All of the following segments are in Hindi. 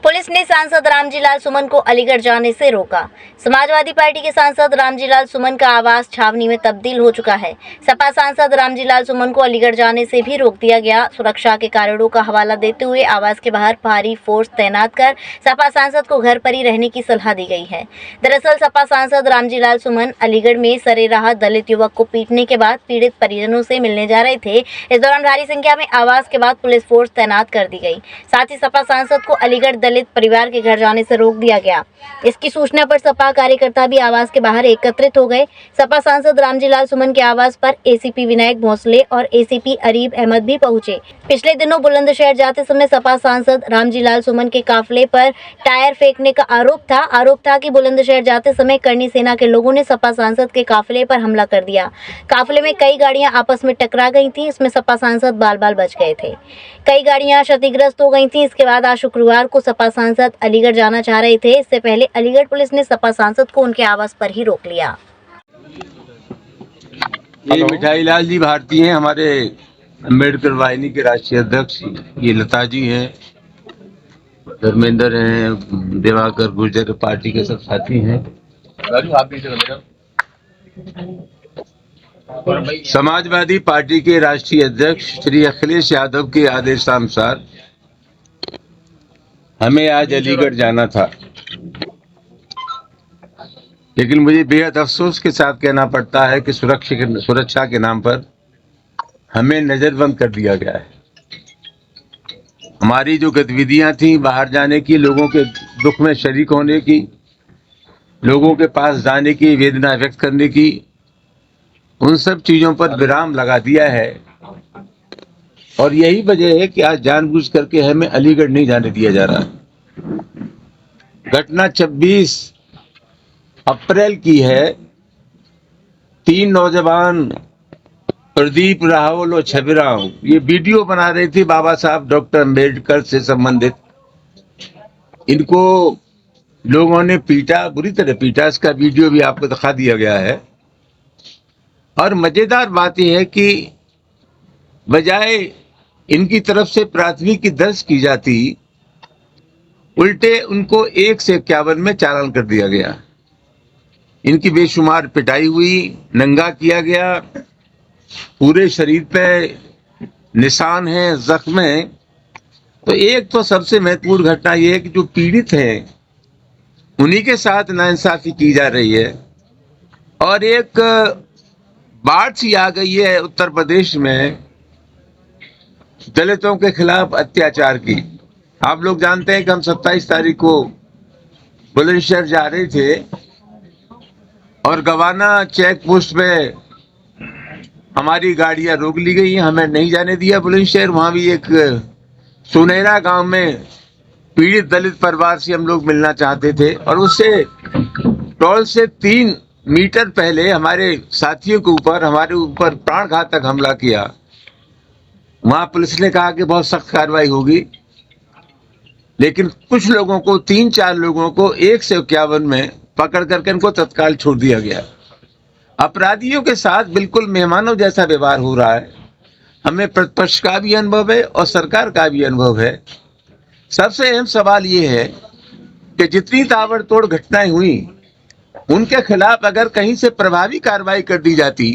पुलिस ने सांसद रामजीलाल सुमन को अलीगढ़ जाने से रोका। समाजवादी पार्टी के सांसद रामजीलाल सुमन का आवास छावनी में तब्दील हो चुका है। सपा सांसद रामजीलाल सुमन को अलीगढ़ जाने से भी रोक दिया गया। सुरक्षा के कारणों का हवाला देते हुए आवास के बाहर भारी फोर्स तैनात कर सपा सांसद को घर पर ही रहने की सलाह दी गई है। दरअसल सपा सांसद रामजीलाल सुमन अलीगढ़ में सरेराह दलित युवक को पीटने के बाद पीड़ित परिजनों से मिलने जा रहे थे। इस दौरान भारी संख्या में आवास के बाद पुलिस फोर्स तैनात कर दी गई। साथ ही सपा सांसद को अलीगढ़ दलित परिवार के घर जाने से रोक दिया गया। इसकी सूचना पर सपा कार्यकर्ता भी आवास के बाहर एकत्रित हो गए। सपा सांसद रामजीलाल सुमन के आवास पर एसीपी विनायक भोसले और एसीपी अरीब अहमद भी पहुंचे। पिछले दिनों बुलंदशहर जाते समय सपा सांसद रामजीलाल सुमन के काफिले पर टायर फेंकने का आरोप था कि बुलंदशहर जाते समय करनी सेना के लोगों ने सपा सांसद के काफिले पर हमला कर दिया। काफिले में कई गाड़ियां आपस में टकरा गई थी। इसमें सपा सांसद बाल बच गए थे। कई गाड़ियां क्षतिग्रस्त हो गई थी। इसके बाद आज शुक्रवार को सपा सांसद अलीगढ़ जाना चाह रहे थे। इससे पहले अलीगढ़ पुलिस ने सपा सांसद को उनके आवास पर ही रोक लिया। ये मिठाई लाल जी भारती हैं, हमारे अम्बेडकर वाहिनी के राष्ट्रीय अध्यक्ष। ये लता जी हैं, धर्मेंद्र हैं, दिवाकर गुर्जर पार्टी के सब साथी हैं। समाजवादी पार्टी के राष्ट्रीय अध्यक्ष श्री अखिलेश यादव के आदेशानुसार हमें आज अलीगढ़ जाना था, लेकिन मुझे बेहद अफसोस के साथ कहना पड़ता है कि सुरक्षा के नाम पर हमें नजरबंद कर दिया गया है। हमारी जो गतिविधियां थी बाहर जाने की, लोगों के दुख में शरीक होने की, लोगों के पास जाने की, वेदना व्यक्त करने की, उन सब चीजों पर विराम लगा दिया है। और यही वजह है कि आज जानबूझ करके हमें अलीगढ़ नहीं जाने दिया जा रहा है। घटना 26 अप्रैल की है। 3 नौजवान प्रदीप, राहुल और छबिराव ये वीडियो बना रहे थे बाबा साहब डॉक्टर अम्बेडकर से संबंधित। इनको लोगों ने पीटा, बुरी तरह पीटा। इसका वीडियो भी आपको दिखा दिया गया है। और मजेदार बात यह है कि बजाय इनकी तरफ से प्राथमिकी दर्ज की जाती, उल्टे उनको 1 से 51 में चालान कर दिया गया। इनकी बेशुमार पिटाई हुई, नंगा किया गया, पूरे शरीर पे निशान हैं, जख्म हैं। तो एक तो सबसे महत्वपूर्ण घटना यह है कि जो पीड़ित हैं उन्हीं के साथ नाइंसाफी की जा रही है। और एक बाढ़ सी आ गई है उत्तर प्रदेश में दलितों के खिलाफ अत्याचार की। आप लोग जानते हैं कि हम 27 तारीख को बुलंदशहर जा रहे थे और गवाना चेक पोस्ट पे हमारी गाड़ियां रोक ली गई। हमें नहीं जाने दिया बुलंदशहर। वहां भी एक सुनहरा गांव में पीड़ित दलित परिवार से हम लोग मिलना चाहते थे और उससे टोल से 3 मीटर पहले हमारे साथियों के ऊपर, हमारे ऊपर प्राणघातक हमला किया। वहां पुलिस ने कहा कि बहुत सख्त कार्रवाई होगी, लेकिन कुछ लोगों को, 3-4 लोगों को 1 से 51 में पकड़ करके इनको तत्काल छोड़ दिया गया। अपराधियों के साथ बिल्कुल मेहमानों जैसा व्यवहार हो रहा है। हमें प्रतिपक्ष का भी अनुभव है और सरकार का भी अनुभव है। सबसे अहम सवाल ये है कि जितनी ताबड़तोड़ घटनाएं हुई उनके खिलाफ अगर कहीं से प्रभावी कार्रवाई कर दी जाती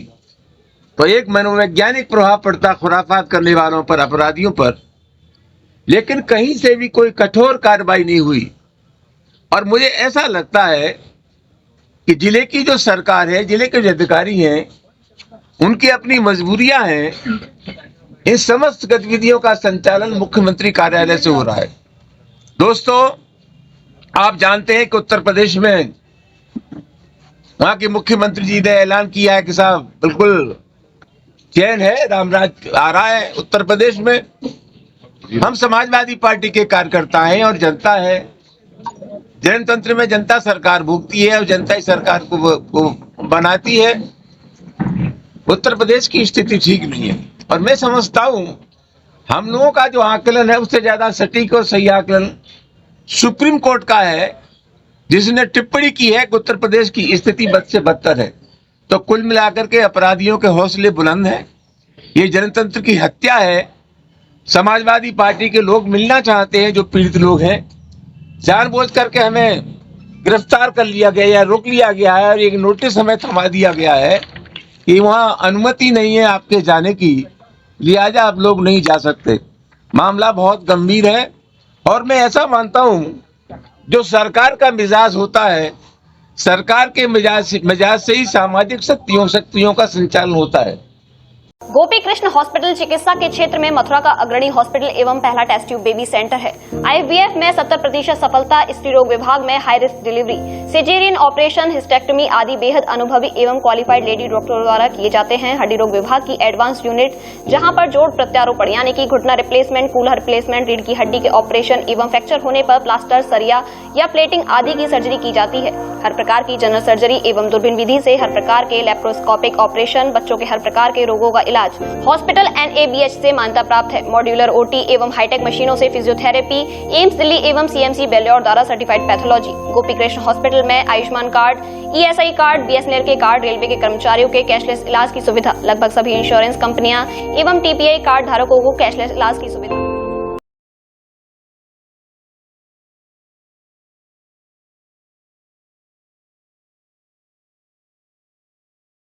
तो एक मनोवैज्ञानिक प्रभाव पड़ता खुराफात करने वालों पर, अपराधियों पर। लेकिन कहीं से भी कोई कठोर कार्रवाई नहीं हुई। और मुझे ऐसा लगता है कि जिले की जो सरकार है, जिले के जो अधिकारी हैं, उनकी अपनी मजबूरियां हैं। इन समस्त गतिविधियों का संचालन मुख्यमंत्री कार्यालय से हो रहा है। दोस्तों, आप जानते हैं कि उत्तर प्रदेश में वहां के मुख्यमंत्री जी ने ऐलान किया है कि साहब बिल्कुल चैन है, रामराज आ रहा है उत्तर प्रदेश में। हम समाजवादी पार्टी के कार्यकर्ता हैं और जनता है। जनतंत्र में जनता सरकार भोगती है और जनता ही सरकार को बनाती है। उत्तर प्रदेश की स्थिति ठीक नहीं है और मैं समझता हूं हम लोगों का जो आकलन है उससे ज्यादा सटीक और सही आकलन सुप्रीम कोर्ट का है, जिसने टिप्पणी की है कि उत्तर प्रदेश की स्थिति बद से बदतर है। तो कुल मिलाकर के अपराधियों के हौसले बुलंद हैं। ये जनतंत्र की हत्या है। समाजवादी पार्टी के लोग मिलना चाहते हैं, जो पीड़ित लोग हैं, जानबूझ करके हमें गिरफ्तार कर लिया गया या रोक लिया गया है और एक नोटिस हमें थमा दिया गया है कि वहाँ अनुमति नहीं है आपके जाने की, लिहाजा आप लोग नहीं जा सकते। मामला बहुत गंभीर है और मैं ऐसा मानता हूँ जो सरकार का मिजाज होता है, सरकार के मिजाज से ही सामाजिक शक्तियों का संचालन होता है। गोपी कृष्ण हॉस्पिटल चिकित्सा के क्षेत्र में मथुरा का अग्रणी हॉस्पिटल एवं पहला टेस्ट ट्यूब बेबी सेंटर है। IVF में 70% सफलता, स्त्री रोग विभाग में high risk delivery, caesarean operation, hysterectomy आदि बेहद अनुभवी एवं क्वालिफाइड लेडी डॉक्टरों द्वारा किए जाते हैं। हड्डी रोग विभाग की एडवांस यूनिट जहां पर जोड़ प्रत्यारोपण यानी कि घुटना रिप्लेसमेंट, कूल्हा रिप्लेसमेंट, रीढ़ की हड्डी के ऑपरेशन एवं फ्रैक्चर होने पर प्लास्टर, सरिया या प्लेटिंग आदि की सर्जरी की जाती है। हर प्रकार की जनरल सर्जरी एवं दूरबीन विधि से हर प्रकार के लेप्रोस्कोपिक ऑपरेशन, बच्चों के हर प्रकार के रोगों का इलाज हॉस्पिटल NABH से मान्यता प्राप्त है। मॉड्यूलर OT एवं हाईटेक मशीनों से फिजियोथेरेपी, एम्स दिल्ली एवं CMC बेल्योर द्वारा certified pathology. Gopi Krishna hospital में Ayushman card, ESI card, BSNL के कार्ड, रेलवे के कर्मचारियों के कैशलेस इलाज की सुविधा, लगभग सभी इंश्योरेंस कंपनियां एवं TPI कार्ड धारकों को कैशलेस इलाज की सुविधा।